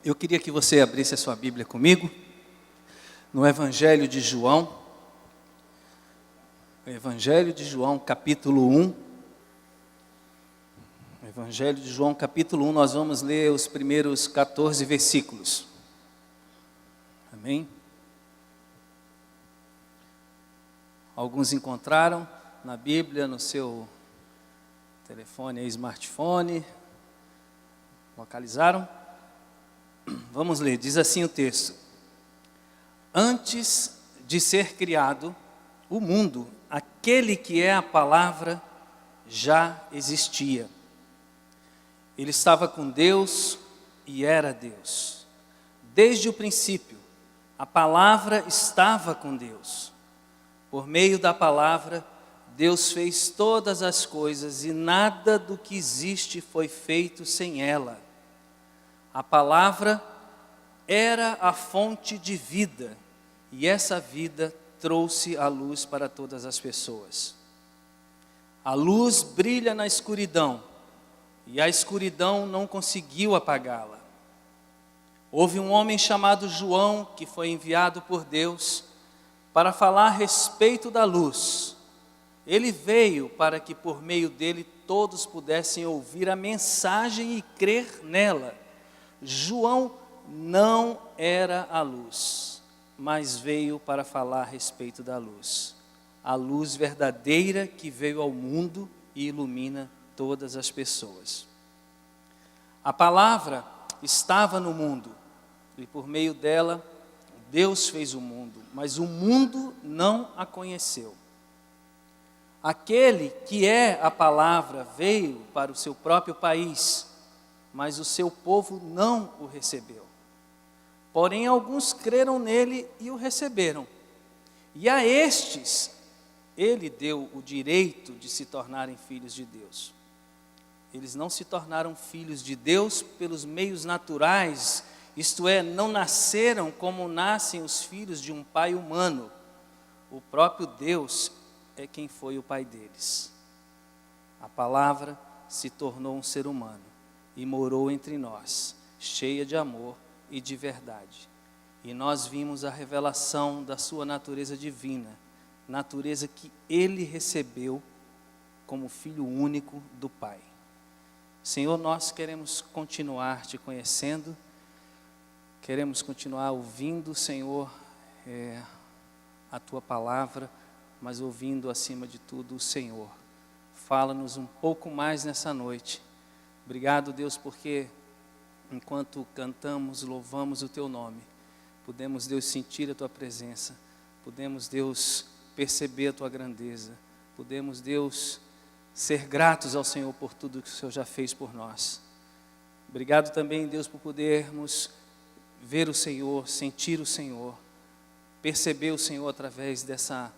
Eu queria que você abrisse a sua Bíblia comigo, no Evangelho de João, capítulo 1. Evangelho de João, capítulo 1, nós vamos ler os primeiros 14 versículos. Amém? Alguns encontraram na Bíblia, no seu telefone e smartphone. Localizaram? Vamos ler, diz assim o texto: Antes de ser criado o mundo, aquele que é a palavra já existia. Ele estava com Deus e era Deus. Desde o princípio, a palavra estava com Deus. Por meio da palavra, Deus fez todas as coisas e nada do que existe foi feito sem ela. A palavra era a fonte de vida, e essa vida trouxe a luz para todas as pessoas. A luz brilha na escuridão, e a escuridão não conseguiu apagá-la. Houve um homem chamado João, que foi enviado por Deus para falar a respeito da luz. Ele veio para que por meio dele todos pudessem ouvir a mensagem e crer nela. João não era a luz, mas veio para falar a respeito da luz. A luz verdadeira que veio ao mundo e ilumina todas as pessoas. A palavra estava no mundo, e por meio dela, Deus fez o mundo, mas o mundo não a conheceu. Aquele que é a palavra veio para o seu próprio país, mas o seu povo não o recebeu. Porém, alguns creram nele e o receberam. E a estes, ele deu o direito de se tornarem filhos de Deus. Eles não se tornaram filhos de Deus pelos meios naturais, isto é, não nasceram como nascem os filhos de um pai humano. O próprio Deus é quem foi o pai deles. A palavra se tornou um ser humano e morou entre nós, cheia de amor e de verdade. E nós vimos a revelação da sua natureza divina, natureza que ele recebeu como filho único do Pai. Senhor, nós queremos continuar te conhecendo, queremos continuar ouvindo, Senhor, a tua palavra, mas ouvindo acima de tudo o Senhor. Fala-nos um pouco mais nessa noite. Obrigado, Deus, porque enquanto cantamos, louvamos o teu nome, podemos, Deus, sentir a tua presença, podemos, Deus, perceber a tua grandeza, podemos, Deus, ser gratos ao Senhor por tudo que o Senhor já fez por nós. Obrigado também, Deus, por podermos ver o Senhor, sentir o Senhor, perceber o Senhor através dessa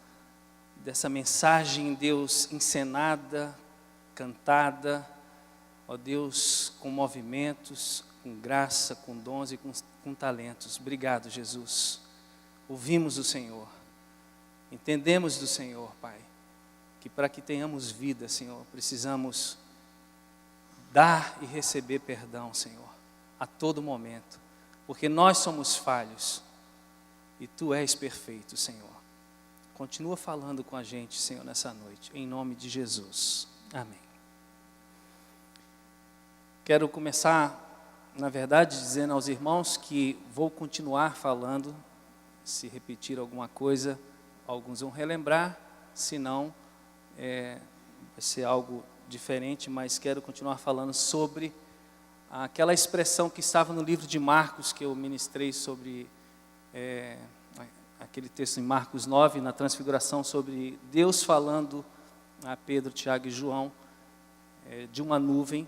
mensagem, Deus, encenada, cantada, ó Deus, com movimentos, com graça, com dons e com talentos. Obrigado, Jesus. Ouvimos o Senhor, entendemos do Senhor, Pai, que para que tenhamos vida, Senhor, precisamos dar e receber perdão, Senhor, a todo momento, porque nós somos falhos e Tu és perfeito, Senhor. Continua falando com a gente, Senhor, nessa noite, em nome de Jesus. Amém. Quero começar, na verdade, dizendo aos irmãos que vou continuar falando. Se repetir alguma coisa, alguns vão relembrar, se não, vai ser algo diferente, mas quero continuar falando sobre aquela expressão que estava no livro de Marcos, que eu ministrei sobre aquele texto em Marcos 9, na transfiguração, sobre Deus falando a Pedro, Tiago e João, de uma nuvem,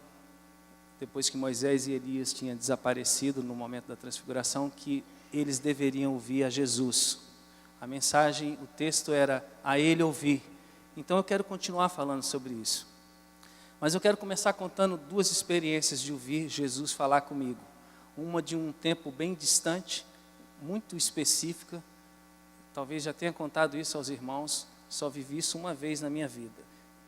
depois que Moisés e Elias tinham desaparecido no momento da transfiguração, que eles deveriam ouvir a Jesus. A mensagem, o texto era a ele ouvir. Então eu quero continuar falando sobre isso. Mas eu quero começar contando duas experiências de ouvir Jesus falar comigo. Uma de um tempo bem distante, muito específica. Talvez já tenha contado isso aos irmãos, só vivi isso uma vez na minha vida.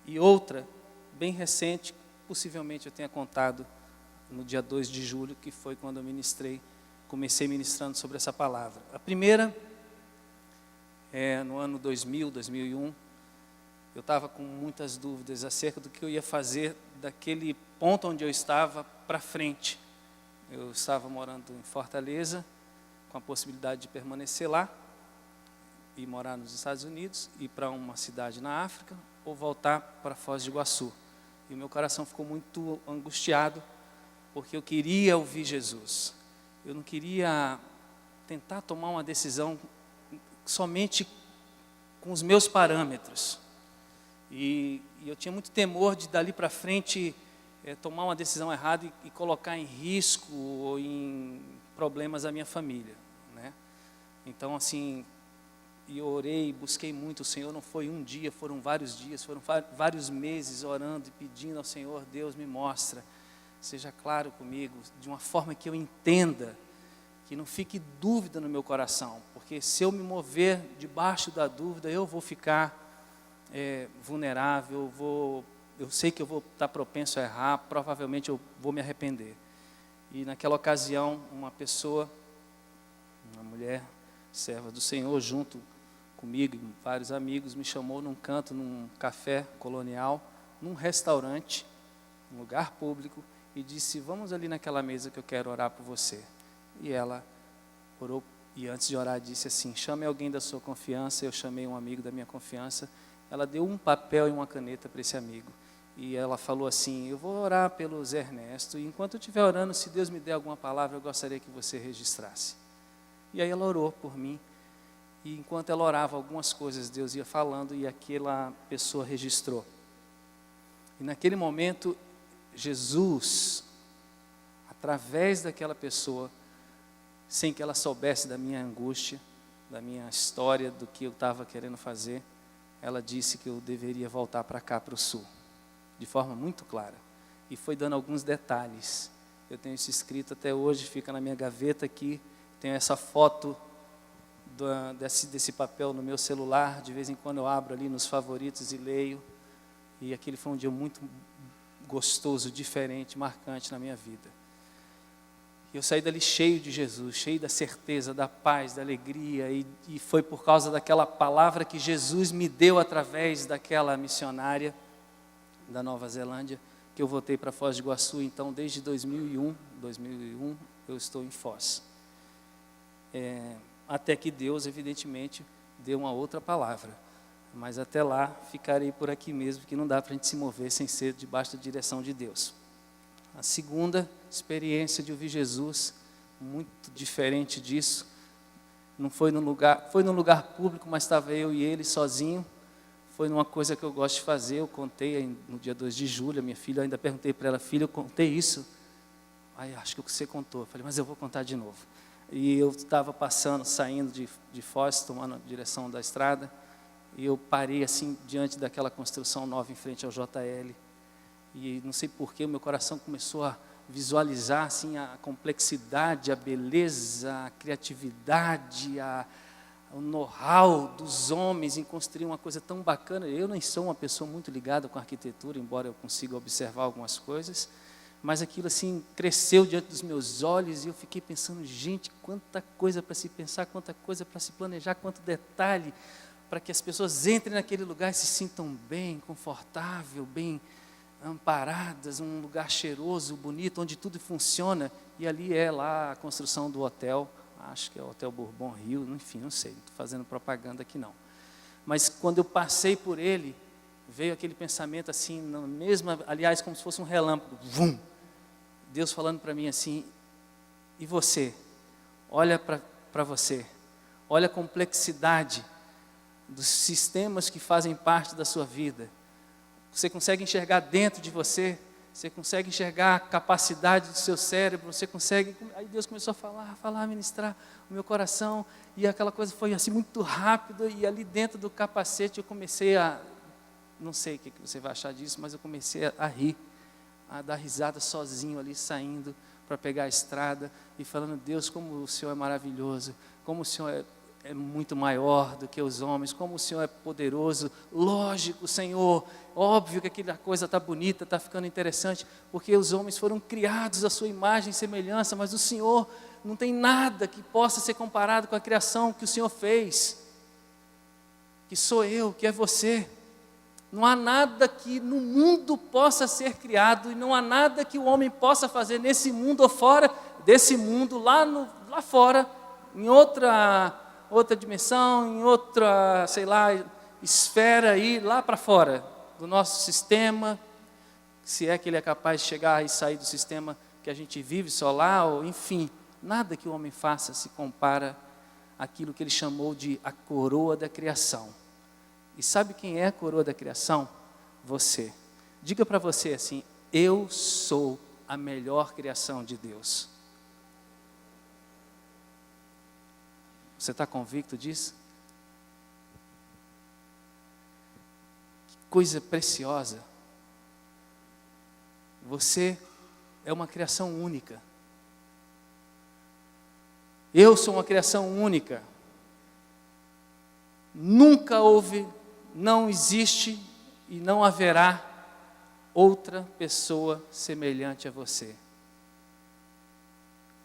E outra, bem recente, possivelmente eu tenha contado no dia 2 de julho, que foi quando eu ministrei comecei ministrando sobre essa palavra. A primeira, no ano 2000, 2001, eu estava com muitas dúvidas acerca do que eu ia fazer daquele ponto onde eu estava para frente. Eu estava morando em Fortaleza, com a possibilidade de permanecer lá, e morar nos Estados Unidos, ir para uma cidade na África, ou voltar para Foz do Iguaçu. E o meu coração ficou muito angustiado, porque eu queria ouvir Jesus. Eu não queria tentar tomar uma decisão somente com os meus parâmetros. E eu tinha muito temor de, dali para frente, tomar uma decisão errada e colocar em risco ou em problemas a minha família, né? Então, assim, eu orei, busquei muito o Senhor. Não foi um dia, foram vários dias, foram vários meses orando e pedindo ao Senhor: Deus, me mostra, seja claro comigo, de uma forma que eu entenda, que não fique dúvida no meu coração, porque se eu me mover debaixo da dúvida, eu vou ficar vulnerável, eu sei que eu vou estar propenso a errar, provavelmente eu vou me arrepender. E naquela ocasião, uma pessoa, uma mulher, serva do Senhor, junto comigo e vários amigos, me chamou num canto, num café colonial, num restaurante, um lugar público, e disse: vamos ali naquela mesa que eu quero orar por você. E ela orou, e antes de orar disse assim: chame alguém da sua confiança. Eu chamei um amigo da minha confiança. Ela deu um papel e uma caneta para esse amigo, e ela falou assim: eu vou orar pelo Zé Ernesto, e enquanto eu estiver orando, se Deus me der alguma palavra, eu gostaria que você registrasse. E aí ela orou por mim, e enquanto ela orava, algumas coisas Deus ia falando, e aquela pessoa registrou. E naquele momento, Jesus, através daquela pessoa, sem que ela soubesse da minha angústia, da minha história, do que eu estava querendo fazer, ela disse que eu deveria voltar para cá, para o sul, de forma muito clara, e foi dando alguns detalhes. Eu tenho isso escrito até hoje, fica na minha gaveta aqui. Tenho essa foto desse papel no meu celular. De vez em quando eu abro ali nos favoritos e leio. E aquele foi um dia muito gostoso, diferente, marcante na minha vida. E eu saí dali cheio de Jesus, cheio da certeza, da paz, da alegria. E foi por causa daquela palavra que Jesus me deu através daquela missionária da Nova Zelândia, que eu voltei para Foz do Iguaçu. Então, desde 2001 eu estou em Foz. Até que Deus, evidentemente, deu uma outra palavra. Mas até lá, ficarei por aqui mesmo, porque não dá para a gente se mover sem ser debaixo da direção de Deus. A segunda experiência de ouvir Jesus, muito diferente disso, não foi num lugar público, mas estava eu e ele sozinho. Foi numa coisa que eu gosto de fazer. Eu contei no dia 2 de julho, a minha filha, eu ainda perguntei para ela: filha, eu contei isso? Aí, acho que você contou. Eu falei: mas eu vou contar de novo. E eu estava saindo de Foz, tomando a direção da estrada, e eu parei assim, diante daquela construção nova em frente ao JL, e não sei porquê, o meu coração começou a visualizar assim, a complexidade, a beleza, a criatividade, o know-how dos homens em construir uma coisa tão bacana. Eu nem sou uma pessoa muito ligada com a arquitetura, embora eu consiga observar algumas coisas, mas aquilo assim cresceu diante dos meus olhos, e eu fiquei pensando: gente, quanta coisa para se pensar, quanta coisa para se planejar, quanto detalhe, para que as pessoas entrem naquele lugar e se sintam bem, confortável, bem amparadas, um lugar cheiroso, bonito, onde tudo funciona. E ali lá a construção do hotel, acho que é o Hotel Bourbon Rio, enfim, não sei, não estou fazendo propaganda aqui não. Mas quando eu passei por ele, veio aquele pensamento assim, aliás, como se fosse um relâmpago, vum! Deus falando para mim assim: e você? Olha para você, olha a complexidade dos sistemas que fazem parte da sua vida. Você consegue enxergar dentro de você? Você consegue enxergar a capacidade do seu cérebro? Você consegue... Aí Deus começou a falar, ministrar o meu coração, e aquela coisa foi assim muito rápido, e ali dentro do capacete eu comecei não sei o que você vai achar disso, mas eu comecei a rir, a dar risada sozinho ali, saindo para pegar a estrada e falando: Deus, como o Senhor é maravilhoso, como o Senhor é muito maior do que os homens, como o Senhor é poderoso. Lógico, Senhor, óbvio que aquela coisa está bonita, está ficando interessante, porque os homens foram criados à sua imagem e semelhança, mas o Senhor não tem nada que possa ser comparado com a criação que o Senhor fez, que sou eu, que é você. Não há nada que no mundo possa ser criado, e não há nada que o homem possa fazer nesse mundo ou fora desse mundo, lá fora, em outra dimensão, em outra, sei lá, esfera aí, lá para fora do nosso sistema, se é que ele é capaz de chegar e sair do sistema que a gente vive solar, ou enfim, nada que o homem faça se compara àquilo que ele chamou de a coroa da criação. E sabe quem é a coroa da criação? Você. Diga para você assim: eu sou a melhor criação de Deus. Você está convicto disso? Que coisa preciosa. Você é uma criação única. Eu sou uma criação única. Nunca houve, não existe e não haverá outra pessoa semelhante a você.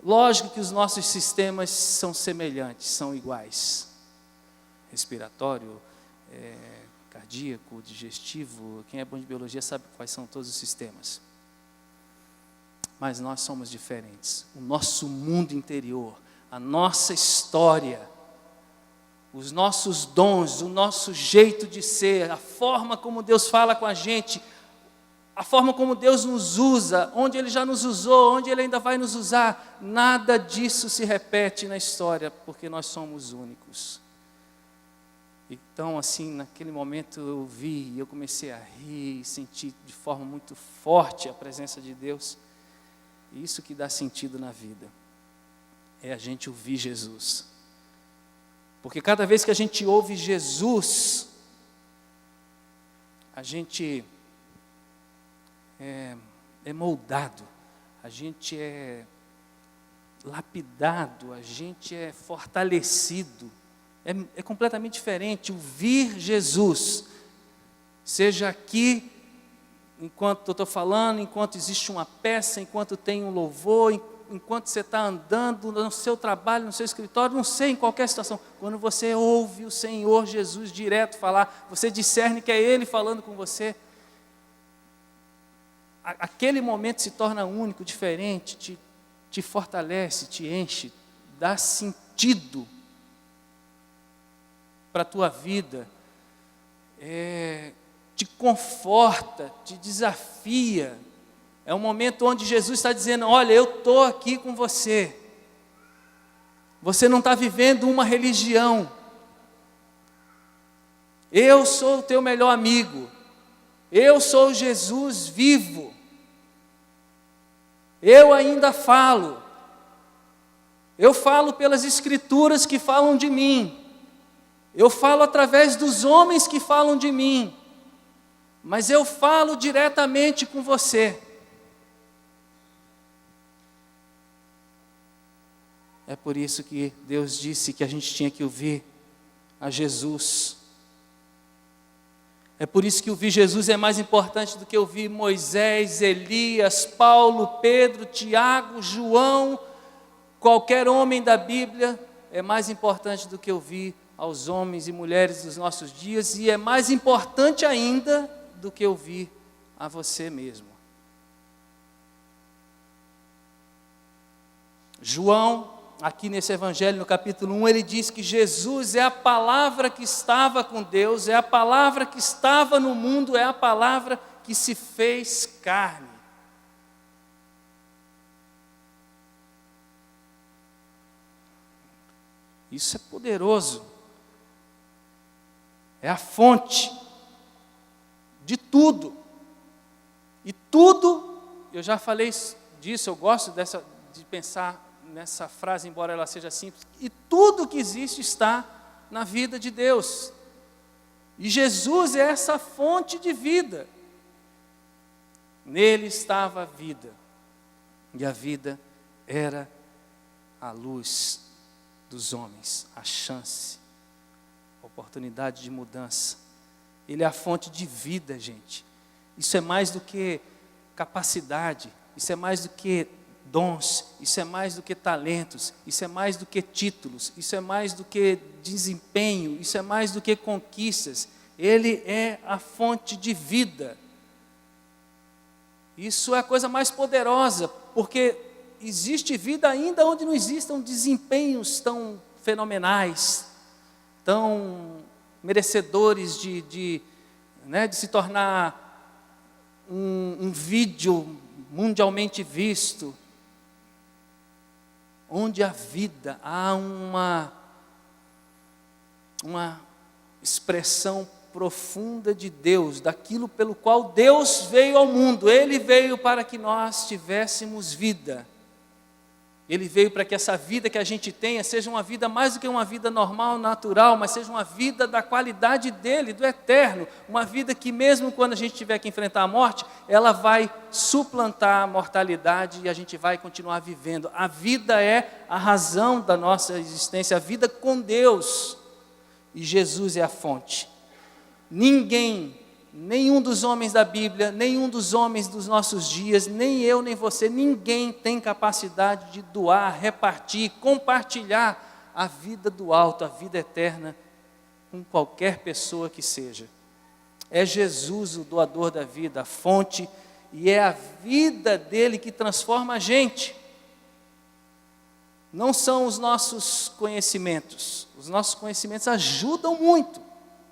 Lógico que os nossos sistemas são semelhantes, são iguais. Respiratório, cardíaco, digestivo, quem é bom de biologia sabe quais são todos os sistemas. Mas nós somos diferentes. O nosso mundo interior, a nossa história, os nossos dons, o nosso jeito de ser, a forma como Deus fala com a gente, a forma como Deus nos usa, onde Ele já nos usou, onde Ele ainda vai nos usar, nada disso se repete na história, porque nós somos únicos. Então, assim, naquele momento eu vi, eu comecei a rir, senti de forma muito forte a presença de Deus. E isso que dá sentido na vida, é a gente ouvir Jesus. Porque cada vez que a gente ouve Jesus, a gente é moldado, a gente é lapidado, a gente é fortalecido. É completamente diferente ouvir Jesus, seja aqui, enquanto eu estou falando, enquanto existe uma peça, enquanto tem um louvor, enquanto você está andando no seu trabalho, no seu escritório, não sei, em qualquer situação. Quando você ouve o Senhor Jesus direto falar, você discerne que é Ele falando com você. Aquele momento se torna único, diferente, te fortalece, te enche, dá sentido para a tua vida, te conforta, te desafia. É um momento onde Jesus está dizendo: olha, eu estou aqui com você. Você não está vivendo uma religião. Eu sou o teu melhor amigo. Eu sou Jesus vivo. Eu ainda falo. Eu falo pelas Escrituras que falam de mim. Eu falo através dos homens que falam de mim. Mas eu falo diretamente com você. É por isso que Deus disse que a gente tinha que ouvir a Jesus. É por isso que ouvir Jesus é mais importante do que ouvir Moisés, Elias, Paulo, Pedro, Tiago, João, qualquer homem da Bíblia. É mais importante do que ouvir aos homens e mulheres dos nossos dias, e é mais importante ainda do que ouvir a você mesmo. João, aqui nesse evangelho, no capítulo 1, ele diz que Jesus é a palavra que estava com Deus, é a palavra que estava no mundo, é a palavra que se fez carne. Isso é poderoso. É a fonte de tudo. E tudo, eu já falei disso, eu gosto de pensar nessa frase, embora ela seja simples, e tudo que existe está na vida de Deus. E Jesus é essa fonte de vida. Nele estava a vida, e a vida era a luz dos homens, a chance, a oportunidade de mudança. Ele é a fonte de vida, gente. Isso é mais do que capacidade, isso é mais do que dons, isso é mais do que talentos, isso é mais do que títulos, isso é mais do que desempenho, isso é mais do que conquistas. Ele é a fonte de vida. Isso é a coisa mais poderosa, porque existe vida ainda onde não existam desempenhos tão fenomenais, tão merecedores de se tornar um vídeo mundialmente visto, onde a vida há uma expressão profunda de Deus, daquilo pelo qual Deus veio ao mundo. Ele veio para que nós tivéssemos vida. Ele veio para que essa vida que a gente tenha seja uma vida mais do que uma vida normal, natural, mas seja uma vida da qualidade dele, do eterno. Uma vida que mesmo quando a gente tiver que enfrentar a morte, ela vai suplantar a mortalidade e a gente vai continuar vivendo. A vida é a razão da nossa existência, a vida com Deus. E Jesus é a fonte. Nenhum dos homens da Bíblia, nenhum dos homens dos nossos dias, nem eu, nem você, ninguém tem capacidade de doar, repartir, compartilhar a vida do alto, a vida eterna, com qualquer pessoa que seja. É Jesus o doador da vida, a fonte, e é a vida dele que transforma a gente. Não são os nossos conhecimentos. Os nossos conhecimentos ajudam muito,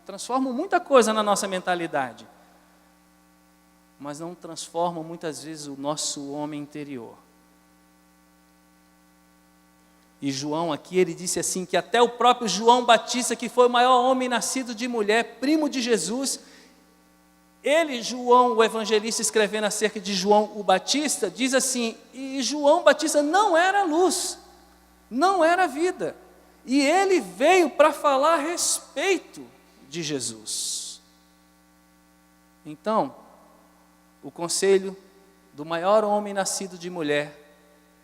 transformam muita coisa na nossa mentalidade, mas não transformam muitas vezes o nosso homem interior. E João aqui, ele disse assim, que até o próprio João Batista, que foi o maior homem nascido de mulher, primo de Jesus, ele, João, o evangelista, escrevendo acerca de João o Batista, diz assim, e João Batista não era luz, não era vida, e ele veio para falar a respeito de Jesus. Então, o conselho do maior homem nascido de mulher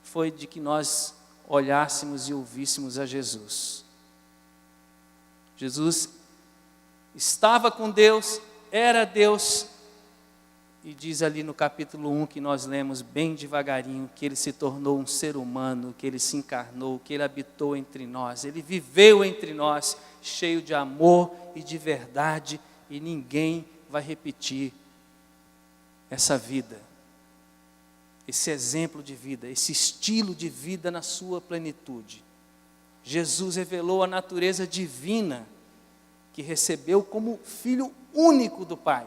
foi de que nós olhássemos e ouvíssemos a Jesus. Jesus estava com Deus, era Deus, e diz ali no capítulo 1 que nós lemos bem devagarinho, que ele se tornou um ser humano, que ele se encarnou, que ele habitou entre nós, ele viveu entre nós, cheio de amor e de verdade, e ninguém vai repetir essa vida, esse exemplo de vida, esse estilo de vida na sua plenitude. Jesus revelou a natureza divina que recebeu como filho único do Pai.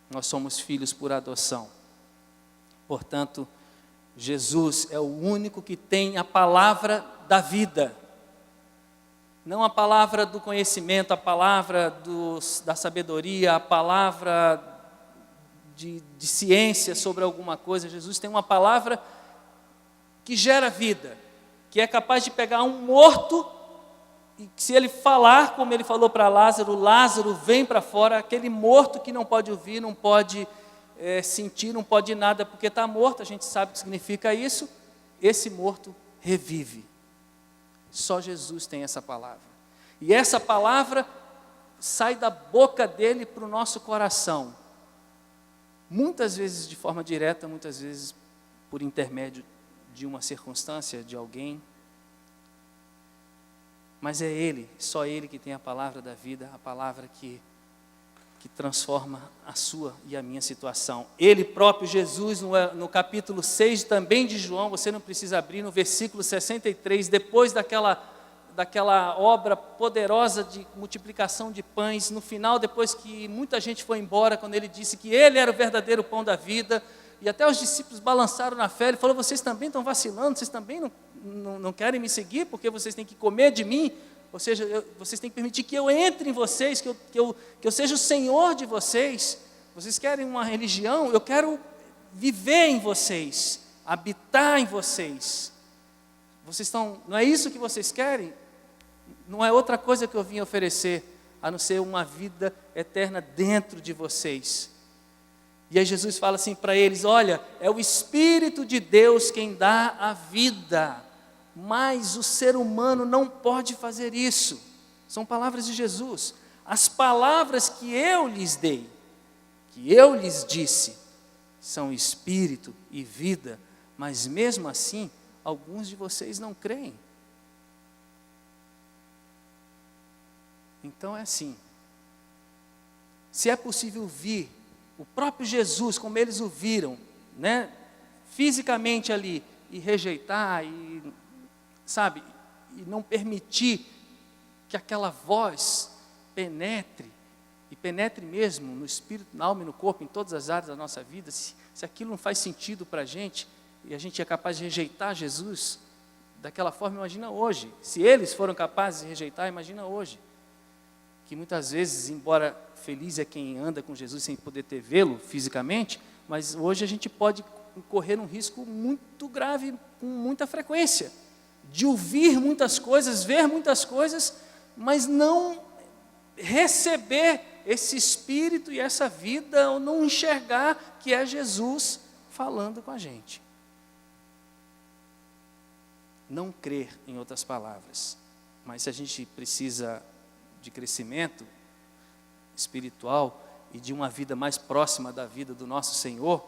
Nós somos filhos por adoção. Portanto, Jesus é o único que tem a palavra da vida. Não a palavra do conhecimento, a palavra da sabedoria, a palavra de ciência sobre alguma coisa. Jesus tem uma palavra que gera vida, que é capaz de pegar um morto e se ele falar, como ele falou para Lázaro, Lázaro vem para fora, aquele morto que não pode ouvir, não pode sentir, não pode nada, porque está morto, a gente sabe o que significa isso, esse morto revive. Só Jesus tem essa palavra. E essa palavra sai da boca dele para o nosso coração. Muitas vezes de forma direta, muitas vezes por intermédio de uma circunstância, de alguém. Mas é Ele, só Ele que tem a palavra da vida, a palavra que transforma a sua e a minha situação. Ele próprio, Jesus, no capítulo 6 também de João, você não precisa abrir, no versículo 63, depois daquela obra poderosa de multiplicação de pães, no final, depois que muita gente foi embora, quando ele disse que ele era o verdadeiro pão da vida, e até os discípulos balançaram na fé, ele falou, vocês também estão vacilando, vocês também não querem me seguir, porque vocês têm que comer de mim, ou seja, vocês têm que permitir que eu entre em vocês, que eu seja o Senhor de vocês. Vocês querem uma religião? Eu quero viver em vocês, habitar em vocês. Não é isso que vocês querem? Não é outra coisa que eu vim oferecer, a não ser uma vida eterna dentro de vocês. E aí Jesus fala assim para eles, olha, é o Espírito de Deus quem dá a vida, mas o ser humano não pode fazer isso. São palavras de Jesus. As palavras que eu lhes dei, que eu lhes disse, são espírito e vida, mas mesmo assim, alguns de vocês não creem. Então é assim, se é possível vir o próprio Jesus, como eles o viram, né, fisicamente ali, e rejeitar, e, sabe, e não permitir que aquela voz penetre, e penetre mesmo no espírito, na alma e no corpo, em todas as áreas da nossa vida, se aquilo não faz sentido para a gente, e a gente é capaz de rejeitar Jesus, daquela forma, imagina hoje, se eles foram capazes de rejeitar, imagina hoje, que muitas vezes, embora feliz é quem anda com Jesus sem poder vê-lo fisicamente, mas hoje a gente pode correr um risco muito grave, com muita frequência, de ouvir muitas coisas, ver muitas coisas, mas não receber esse espírito e essa vida, ou não enxergar que é Jesus falando com a gente. Não crer, em outras palavras. Mas se a gente precisa de crescimento espiritual e de uma vida mais próxima da vida do nosso Senhor,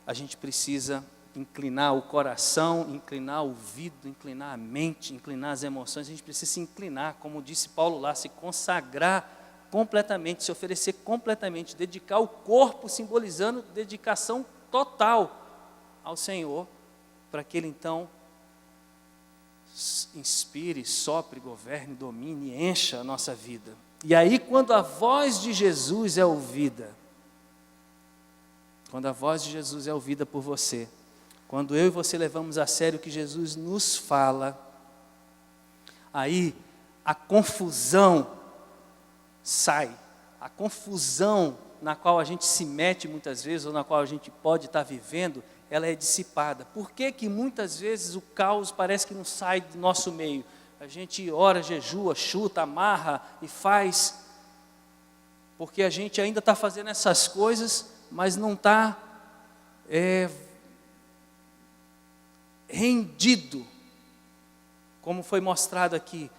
a gente precisa inclinar o coração, inclinar o ouvido, inclinar a mente, inclinar as emoções. A gente precisa se inclinar, como disse Paulo lá, se consagrar completamente, se oferecer completamente, dedicar o corpo, simbolizando dedicação total ao Senhor, para que Ele então inspire, sopre, governe, domine, encha a nossa vida. E aí, quando a voz de Jesus é ouvida, quando a voz de Jesus é ouvida por você, quando eu e você levamos a sério o que Jesus nos fala, aí a confusão sai, a confusão na qual a gente se mete muitas vezes, ou na qual a gente pode estar vivendo, ela é dissipada. Por que que muitas vezes o caos parece que não sai do nosso meio? A gente ora, jejua, chuta, amarra e faz, porque a gente ainda está fazendo essas coisas, mas não está rendido, como foi mostrado aqui,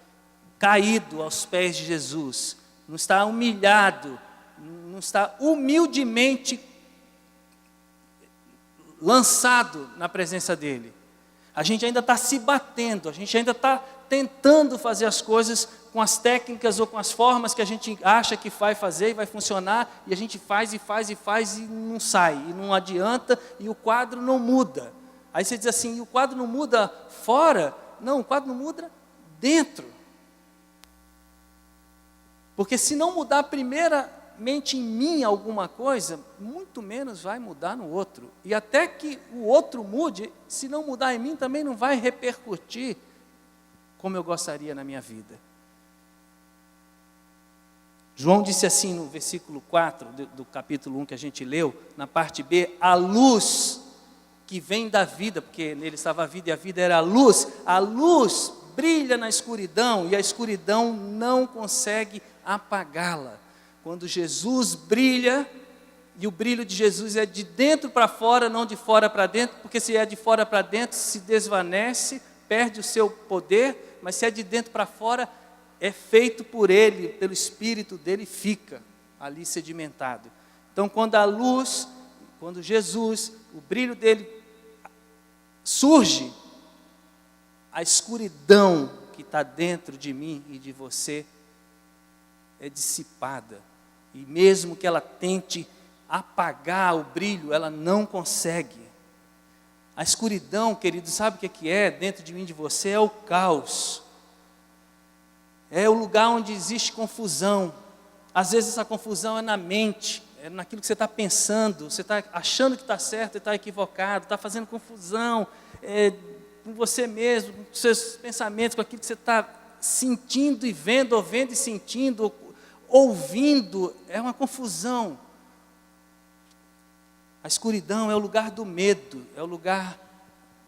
caído aos pés de Jesus, não está humilhado, não está humildemente lançado na presença dEle. A gente ainda está se batendo, a gente ainda está tentando fazer as coisas com as técnicas ou com as formas que a gente acha que vai fazer e vai funcionar, e a gente faz e faz e faz e não sai, e não adianta, e o quadro não muda. Aí você diz assim, e o quadro não muda fora? Não, o quadro não muda dentro. Porque se não mudar primeiramente em mim alguma coisa, muito menos vai mudar no outro. E até que o outro mude, se não mudar em mim, também não vai repercutir como eu gostaria na minha vida. João disse assim no versículo 4 do capítulo 1 que a gente leu, na parte B, a luz que vem da vida, porque nele estava a vida e a vida era a luz brilha na escuridão e a escuridão não consegue apagá-la. Quando Jesus brilha, e o brilho de Jesus é de dentro para fora, não de fora para dentro, porque se é de fora para dentro, se desvanece, perde o seu poder, mas se é de dentro para fora, é feito por Ele, pelo Espírito dEle, fica ali sedimentado. Então, quando a luz, quando Jesus, o brilho dEle surge, a escuridão que está dentro de mim e de você é dissipada. E mesmo que ela tente apagar o brilho, ela não consegue. A escuridão, querido, sabe o que é dentro de mim e de você? É o caos. É o lugar onde existe confusão. Às vezes essa confusão é na mente, é naquilo que você está pensando, você está achando que está certo e está equivocado, está fazendo confusão com você mesmo, com seus pensamentos, com aquilo que você está sentindo e vendo, ou vendo e sentindo, ouvindo, é uma confusão. A escuridão é o lugar do medo, é o lugar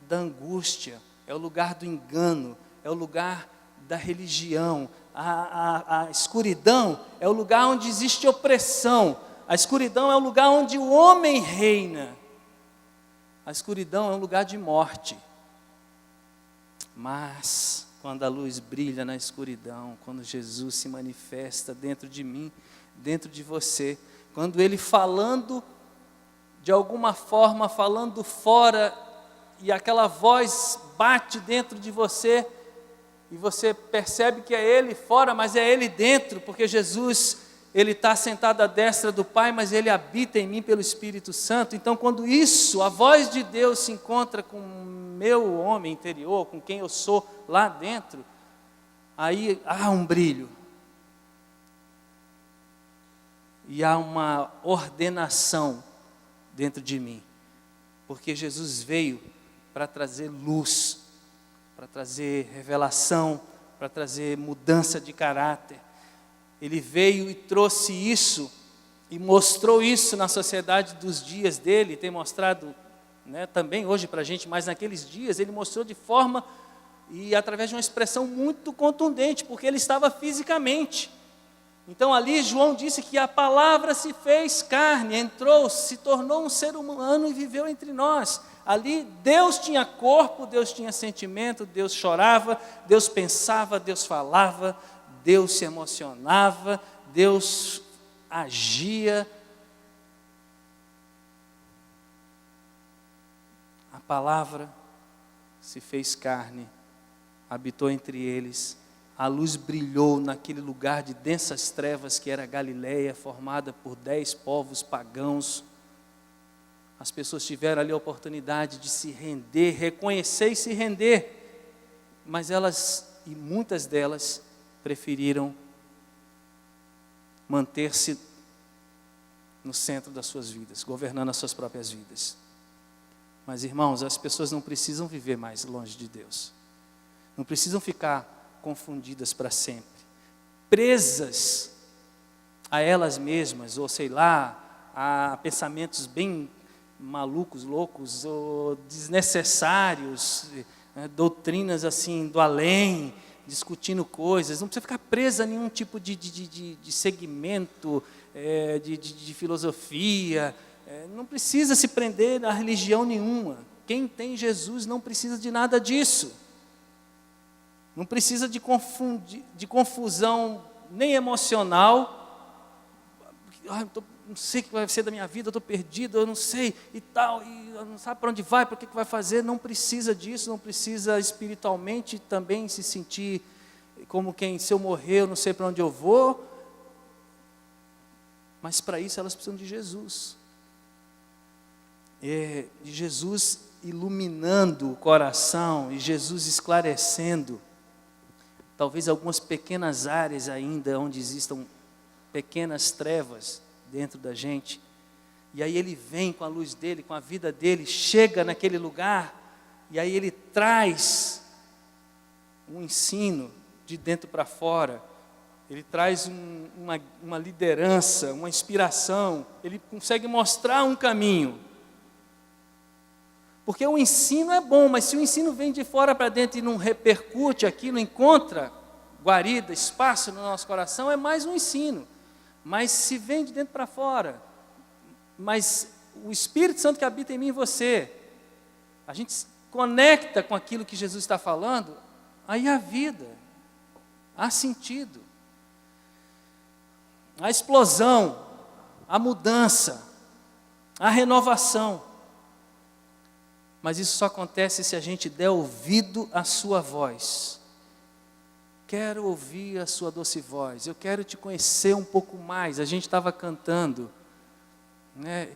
da angústia, é o lugar do engano, é o lugar da religião. A escuridão é o lugar onde existe opressão. A escuridão é o lugar onde o homem reina. A escuridão é um lugar de morte. Mas quando a luz brilha na escuridão, quando Jesus se manifesta dentro de mim, dentro de você, quando Ele falando de alguma forma falando fora, e aquela voz bate dentro de você, e você percebe que é Ele fora, mas é Ele dentro, porque Jesus, Ele está sentado à destra do Pai, mas Ele habita em mim pelo Espírito Santo. Então, quando isso, a voz de Deus se encontra com o meu homem interior, com quem eu sou lá dentro, aí há um brilho, e há uma ordenação dentro de mim, porque Jesus veio para trazer luz, para trazer revelação, para trazer mudança de caráter. Ele veio e trouxe isso, e mostrou isso na sociedade dos dias dele, tem mostrado, né, também hoje para a gente, mas naqueles dias ele mostrou de forma, e através de uma expressão muito contundente, porque ele estava fisicamente. Então ali João disse que a palavra se fez carne, entrou, se tornou um ser humano e viveu entre nós. Ali Deus tinha corpo, Deus tinha sentimento, Deus chorava, Deus pensava, Deus falava, Deus se emocionava, Deus agia. A palavra se fez carne, habitou entre eles. A luz brilhou naquele lugar de densas trevas que era Galileia, formada por 10 povos pagãos. As pessoas tiveram ali a oportunidade de se render, reconhecer e se render, mas elas, e muitas delas, preferiram manter-se no centro das suas vidas, governando as suas próprias vidas. Mas, irmãos, as pessoas não precisam viver mais longe de Deus, não precisam ficar confundidas para sempre, presas a elas mesmas, ou sei lá, a pensamentos bem malucos, loucos, ou desnecessários, doutrinas assim do além, discutindo coisas. Não precisa ficar presa a nenhum tipo de segmento, de filosofia, não precisa se prender a religião nenhuma. Quem tem Jesus não precisa de nada disso, não precisa de confusão nem emocional. Não sei o que vai ser da minha vida, eu estou perdido, eu não sei e tal, e não sabe para onde vai, para que vai fazer. Não precisa disso, não precisa espiritualmente também se sentir como quem, se eu morrer, eu não sei para onde eu vou. Mas para isso elas precisam de Jesus, de Jesus iluminando o coração, e Jesus esclarecendo, talvez algumas pequenas áreas ainda, onde existam pequenas trevas dentro da gente, e aí ele vem com a luz dele, com a vida dele, chega naquele lugar, e aí ele traz um ensino de dentro para fora, ele traz uma liderança, uma inspiração, ele consegue mostrar um caminho, porque o ensino é bom, mas se o ensino vem de fora para dentro e não repercute aqui, não encontra guarida, espaço no nosso coração, é mais um ensino. Mas se vem de dentro para fora, mas o Espírito Santo que habita em mim e você, a gente se conecta com aquilo que Jesus está falando, aí há vida, há sentido, a explosão, a mudança, a renovação. Mas isso só acontece se a gente der ouvido à sua voz. Quero ouvir a sua doce voz, eu quero te conhecer um pouco mais. A gente estava cantando, né?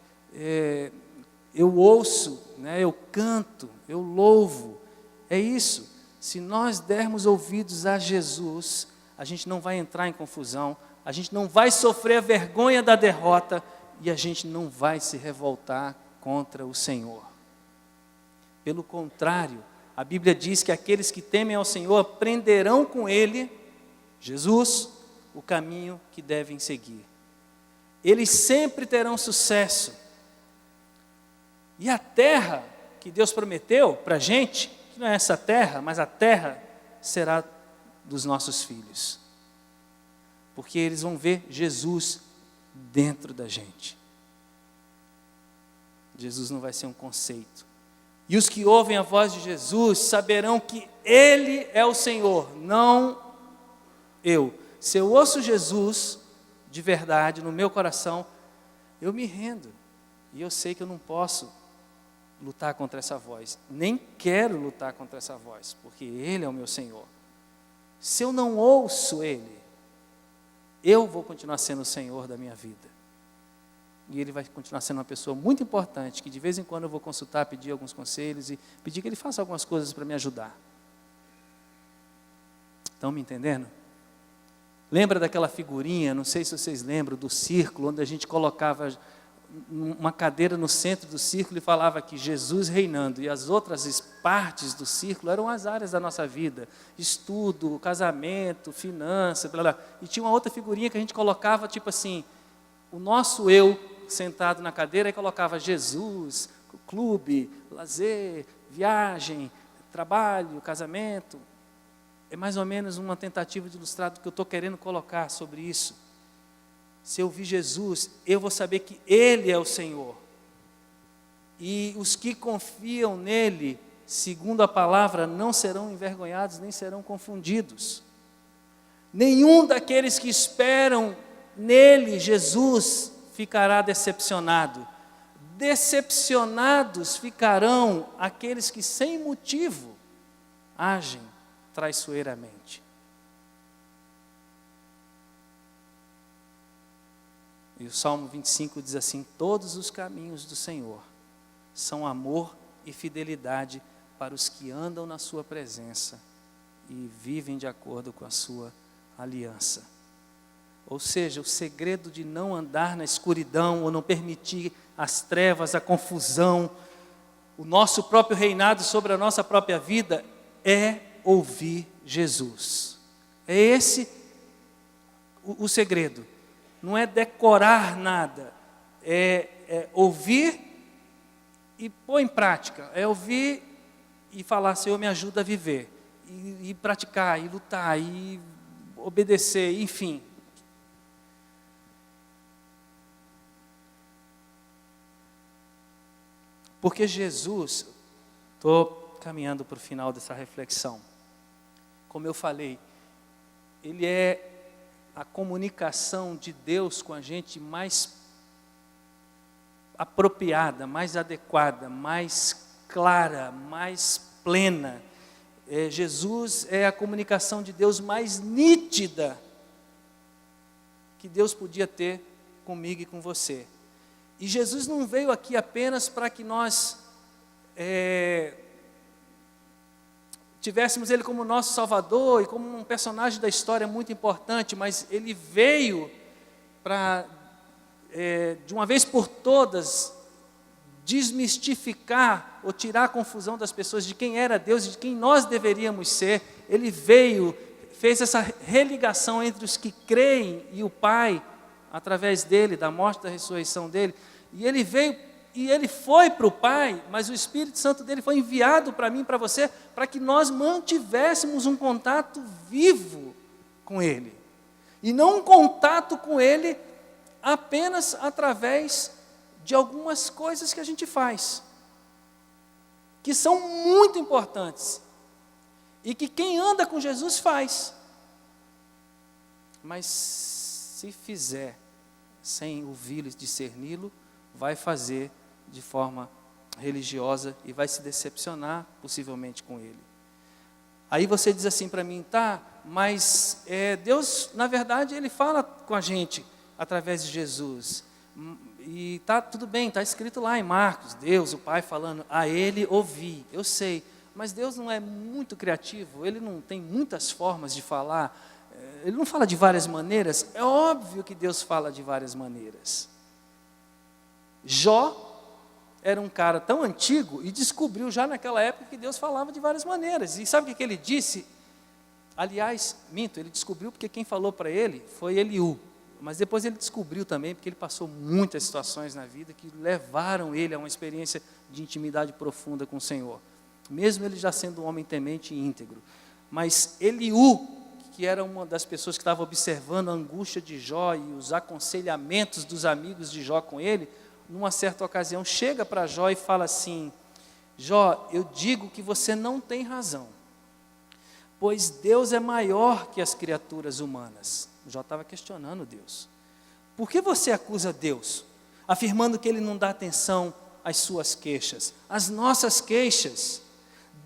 Eu ouço, né? Eu canto, eu louvo. É isso. Se nós dermos ouvidos a Jesus, a gente não vai entrar em confusão, a gente não vai sofrer a vergonha da derrota, e a gente não vai se revoltar contra o Senhor. Pelo contrário, a Bíblia diz que aqueles que temem ao Senhor aprenderão com Ele, Jesus, o caminho que devem seguir. Eles sempre terão sucesso. E a terra que Deus prometeu para a gente, que não é essa terra, mas a terra será dos nossos filhos. Porque eles vão ver Jesus dentro da gente. Jesus não vai ser um conceito. E os que ouvem a voz de Jesus saberão que Ele é o Senhor, não eu. Se eu ouço Jesus de verdade no meu coração, eu me rendo, E eu sei que eu não posso lutar contra essa voz, nem quero lutar contra essa voz, porque Ele é o meu Senhor. Se eu não ouço Ele, eu vou continuar sendo o Senhor da minha vida. E Ele vai continuar sendo uma pessoa muito importante, que de vez em quando eu vou consultar, pedir alguns conselhos e pedir que Ele faça algumas coisas para me ajudar. Estão me entendendo? Lembra daquela figurinha, não sei se vocês lembram, do círculo, onde a gente colocava uma cadeira no centro do círculo e falava que Jesus reinando, e as outras partes do círculo eram as áreas da nossa vida, estudo, casamento, finança, blá, blá. E tinha uma outra figurinha que a gente colocava, tipo assim, o nosso eu sentado na cadeira e colocava Jesus, clube, lazer, viagem, trabalho, casamento. É mais ou menos uma tentativa de ilustrar do que eu estou querendo colocar sobre isso. Se eu ouvir Jesus, eu vou saber que Ele é o Senhor. E os que confiam nele, segundo a palavra, não serão envergonhados, nem serão confundidos. Nenhum daqueles que esperam nele, Jesus, ficará decepcionado. Decepcionados ficarão aqueles que sem motivo agem traiçoeiramente. E o Salmo 25 diz assim: todos os caminhos do Senhor são amor e fidelidade para os que andam na sua presença e vivem de acordo com a sua aliança. Ou seja, o segredo de não andar na escuridão ou não permitir as trevas, a confusão, o nosso próprio reinado sobre a nossa própria vida é ouvir Jesus. É esse o segredo. Não é decorar nada, é ouvir e pôr em prática. É ouvir e falar: Senhor, me ajuda a viver. E praticar, e lutar, e obedecer, enfim. Porque Jesus, estou caminhando para o final dessa reflexão. Como eu falei, Ele é a comunicação de Deus com a gente mais apropriada, mais adequada, mais clara, mais plena. Jesus é a comunicação de Deus mais nítida que Deus podia ter comigo e com você. E Jesus não veio aqui apenas para que nós tivéssemos Ele como nosso Salvador e como um personagem da história muito importante, mas Ele veio para, de uma vez por todas, desmistificar ou tirar a confusão das pessoas de quem era Deus e de quem nós deveríamos ser. Ele veio, fez essa religação entre os que creem e o Pai, através dele, da morte e da ressurreição dele. E ele veio e ele foi para o Pai, mas o Espírito Santo dele foi enviado para mim e para você, para que nós mantivéssemos um contato vivo com Ele. E não um contato com Ele apenas através de algumas coisas que a gente faz, que são muito importantes, e que quem anda com Jesus faz. Mas se fizer sem ouvi-lo e discerni-lo, vai fazer de forma religiosa e vai se decepcionar possivelmente com ele. Aí você diz assim para mim: tá, mas Deus, na verdade, Ele fala com a gente através de Jesus. E tá tudo bem, está escrito lá em Marcos, Deus, o Pai falando, a Ele ouvi, eu sei. Mas Deus não é muito criativo, Ele não tem muitas formas de falar, Ele não fala de várias maneiras. É óbvio que Deus fala de várias maneiras. Jó era um cara tão antigo e descobriu já naquela época que Deus falava de várias maneiras. E sabe o que ele disse? Aliás, minto, ele descobriu porque quem falou para ele foi Eliú. Mas depois ele descobriu também, porque ele passou muitas situações na vida que levaram ele a uma experiência de intimidade profunda com o Senhor. Mesmo ele já sendo um homem temente e íntegro. Mas Eliú, que era uma das pessoas que estava observando a angústia de Jó e os aconselhamentos dos amigos de Jó com ele, numa certa ocasião, chega para Jó e fala assim: Jó, eu digo que você não tem razão, pois Deus é maior que as criaturas humanas. Jó estava questionando Deus. Por que você acusa Deus? afirmando que Ele não dá atenção às suas queixas, às nossas queixas.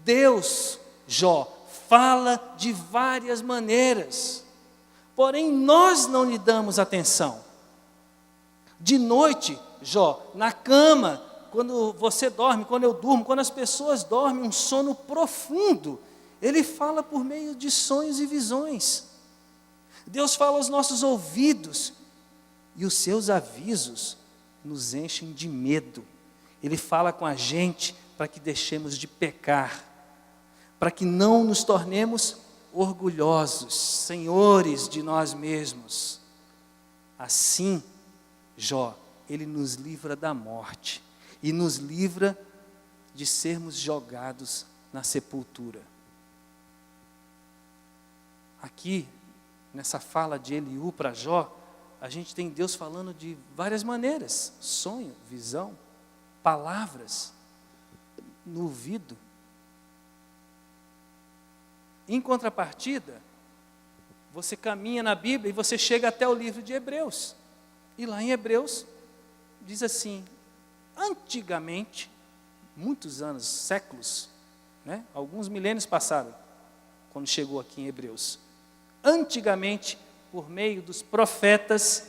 Deus, Jó, fala de várias maneiras, porém nós não lhe damos atenção. De noite, Jó, na cama, quando você dorme, quando eu durmo, quando as pessoas dormem, um sono profundo, Ele fala por meio de sonhos e visões. Deus fala aos nossos ouvidos, e os seus avisos nos enchem de medo. Ele fala com a gente para que deixemos de pecar, para que não nos tornemos orgulhosos, senhores de nós mesmos. Assim, Jó, Ele nos livra da morte e nos livra de sermos jogados na sepultura. Aqui, nessa fala de Eliú para Jó, a gente tem Deus falando de várias maneiras: sonho, visão, palavras no ouvido. Em contrapartida, você caminha na Bíblia e você chega até o livro de Hebreus. E lá em Hebreus diz assim: antigamente, muitos anos, séculos, né? Alguns milênios passaram, quando chegou aqui em Hebreus. Antigamente, por meio dos profetas,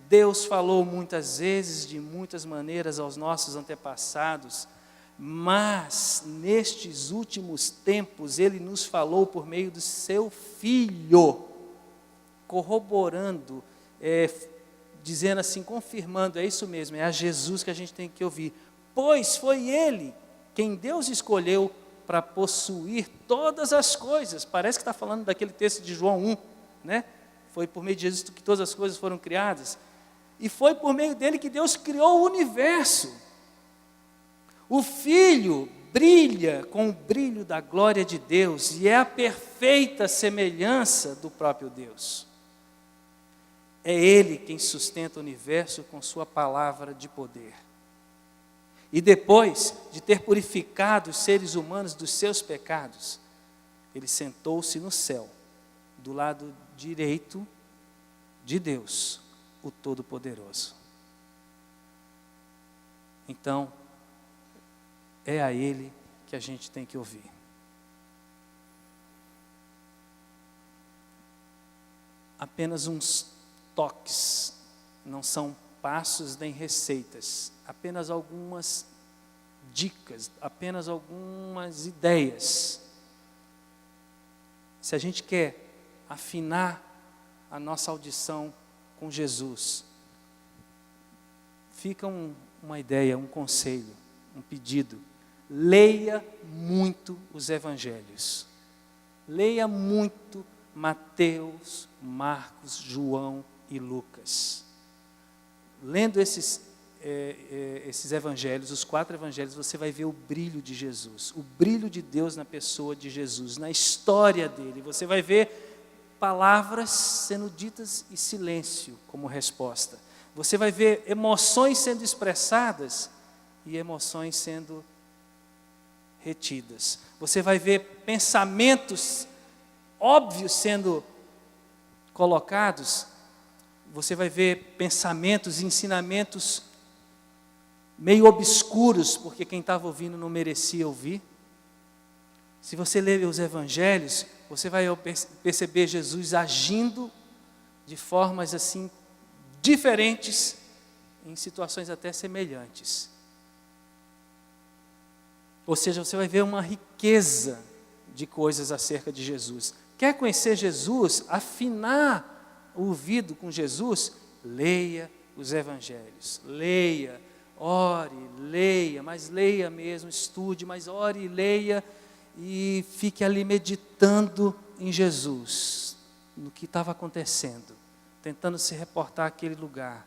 Deus falou muitas vezes, de muitas maneiras aos nossos antepassados, mas nestes últimos tempos Ele nos falou por meio do seu Filho, corroborando, dizendo assim, confirmando, é isso mesmo, é a Jesus que a gente tem que ouvir, pois foi Ele quem Deus escolheu para possuir todas as coisas. Parece que está falando daquele texto de João 1, né? Foi por meio de Jesus que todas as coisas foram criadas, e foi por meio dele que Deus criou o universo. O Filho brilha com o brilho da glória de Deus, e é a perfeita semelhança do próprio Deus. É Ele quem sustenta o universo com sua palavra de poder. E depois de ter purificado os seres humanos dos seus pecados, Ele sentou-se no céu, do lado direito de Deus, o Todo-Poderoso. Então, é a Ele que a gente tem que ouvir. Apenas uns toques, não são passos nem receitas, apenas algumas dicas, apenas algumas ideias. Se a gente quer afinar a nossa audição com Jesus, fica uma ideia, um conselho, um pedido: leia muito os evangelhos, leia muito Mateus, Marcos, João e Lucas. Lendo esses evangelhos, os 4 evangelhos, você vai ver o brilho de Jesus, o brilho de Deus na pessoa de Jesus, na história dele. Você vai ver palavras sendo ditas e silêncio como resposta. Você vai ver emoções sendo expressadas e emoções sendo retidas. Você vai ver pensamentos óbvios sendo colocados. Você vai ver pensamentos e ensinamentos meio obscuros, porque quem estava ouvindo não merecia ouvir. Se você ler os evangelhos, você vai perceber Jesus agindo de formas assim diferentes, em situações até semelhantes. Ou seja, você vai ver uma riqueza de coisas acerca de Jesus. Quer conhecer Jesus, afinar o ouvido com Jesus? Leia os evangelhos, leia, ore, leia, mas leia mesmo, estude, mas ore e leia, e fique ali meditando em Jesus, no que estava acontecendo, tentando se reportar àquele lugar,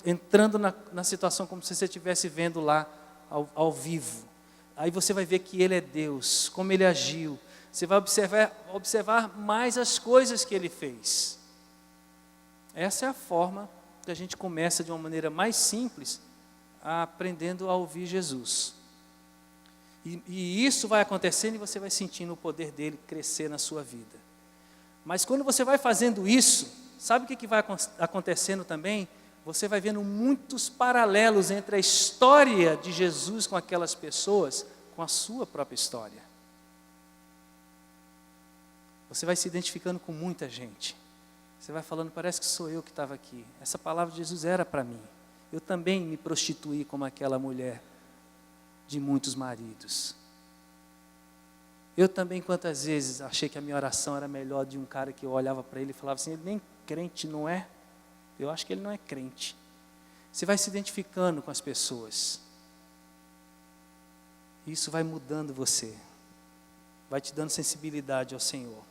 entrando na situação como se você estivesse vendo lá ao vivo. Aí você vai ver que Ele é Deus, como Ele agiu. Você vai observar mais as coisas que Ele fez. Essa é a forma que a gente começa de uma maneira mais simples, aprendendo a ouvir Jesus. E isso vai acontecendo e você vai sentindo o poder dele crescer na sua vida. Mas quando você vai fazendo isso, sabe o que vai acontecendo também? você vai vendo muitos paralelos entre a história de Jesus com aquelas pessoas, com a sua própria história. Você vai se identificando com muita gente. Você vai falando, parece que sou eu que estava aqui. Essa palavra de Jesus era para mim. Eu também me prostituí como aquela mulher de muitos maridos. Eu também, quantas vezes, achei que a minha oração era melhor de um cara que eu olhava para ele e falava assim, ele nem crente não é? Eu acho que ele não é crente. Você vai se identificando com as pessoas. Isso vai mudando você. Vai te dando sensibilidade ao Senhor.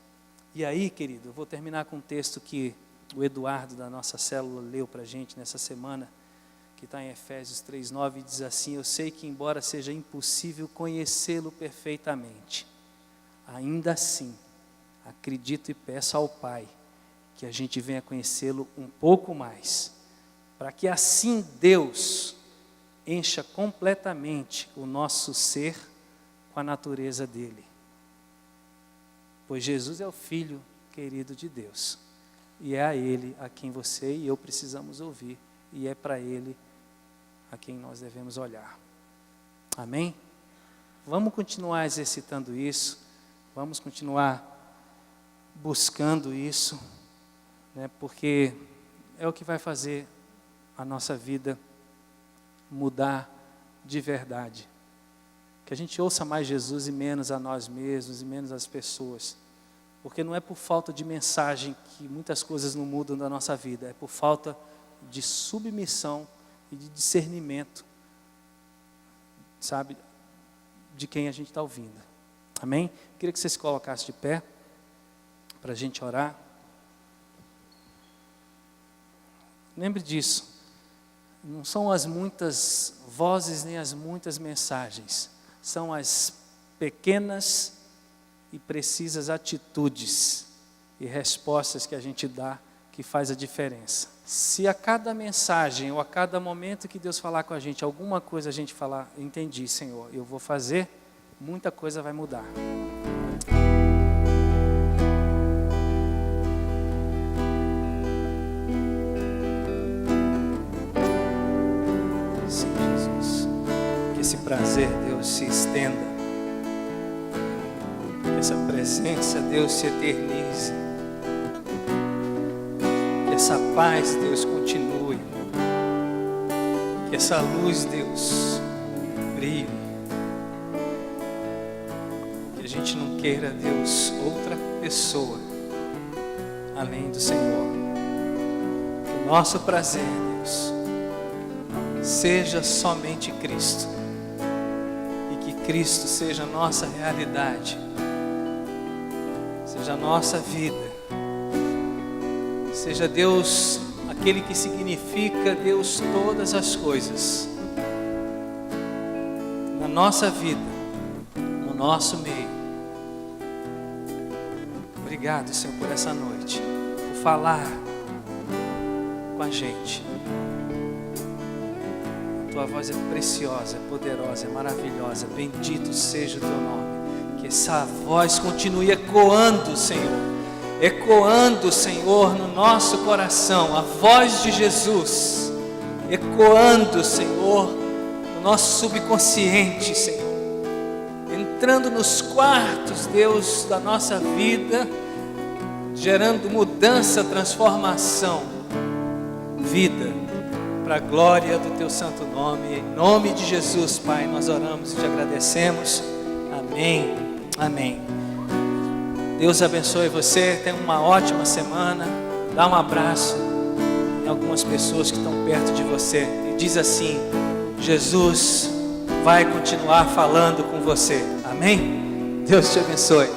E aí, querido, eu vou terminar com um texto que o Eduardo da nossa célula leu para a gente nessa semana, que está em Efésios 3:9, e diz assim, eu sei que embora seja impossível conhecê-lo perfeitamente, ainda assim, acredito e peço ao Pai, que a gente venha conhecê-lo um pouco mais, para que assim Deus encha completamente o nosso ser com a natureza dele. Pois Jesus é o Filho querido de Deus, e é a Ele a quem você e eu precisamos ouvir, e é para Ele a quem nós devemos olhar. Amém? Vamos continuar exercitando isso, vamos continuar buscando isso, né, porque é o que vai fazer a nossa vida mudar de verdade. Que a gente ouça mais Jesus e menos a nós mesmos e menos as pessoas. Porque não é por falta de mensagem que muitas coisas não mudam da nossa vida, é por falta de submissão e de discernimento, sabe, de quem a gente está ouvindo. Amém? Queria que você se colocasse de pé para a gente orar. Lembre disso, não são as muitas vozes nem as muitas mensagens, são as pequenas e precisas atitudes e respostas que a gente dá que faz a diferença. Se a cada mensagem ou a cada momento que Deus falar com a gente, alguma coisa a gente falar, entendi, Senhor, eu vou fazer, muita coisa vai mudar. Sim, Jesus. Que esse prazer, Deus, se estenda. Que essa presença, Deus, se eternize. Que essa paz, Deus, continue. Que essa luz, Deus, brilhe. Que a gente não queira, Deus, outra pessoa além do Senhor. Que o nosso prazer, Deus, seja somente Cristo. E que Cristo seja a nossa realidade. Seja a nossa vida. Seja Deus aquele que significa, Deus, todas as coisas na nossa vida, no nosso meio. Obrigado, Senhor, por essa noite, por falar com a gente. A tua voz é preciosa, é poderosa, é maravilhosa. Bendito seja o teu nome. Que essa voz continue ecoando, Senhor. Ecoando, Senhor, no nosso coração, a voz de Jesus, ecoando, Senhor, no nosso subconsciente, Senhor, entrando nos quartos, Deus, da nossa vida, gerando mudança, transformação, vida, para a glória do Teu santo nome. Em nome de Jesus, Pai, nós oramos e te agradecemos. Amém, amém. Deus abençoe você, tenha uma ótima semana, dá um abraço em algumas pessoas que estão perto de você e diz assim, Jesus vai continuar falando com você, amém? Deus te abençoe.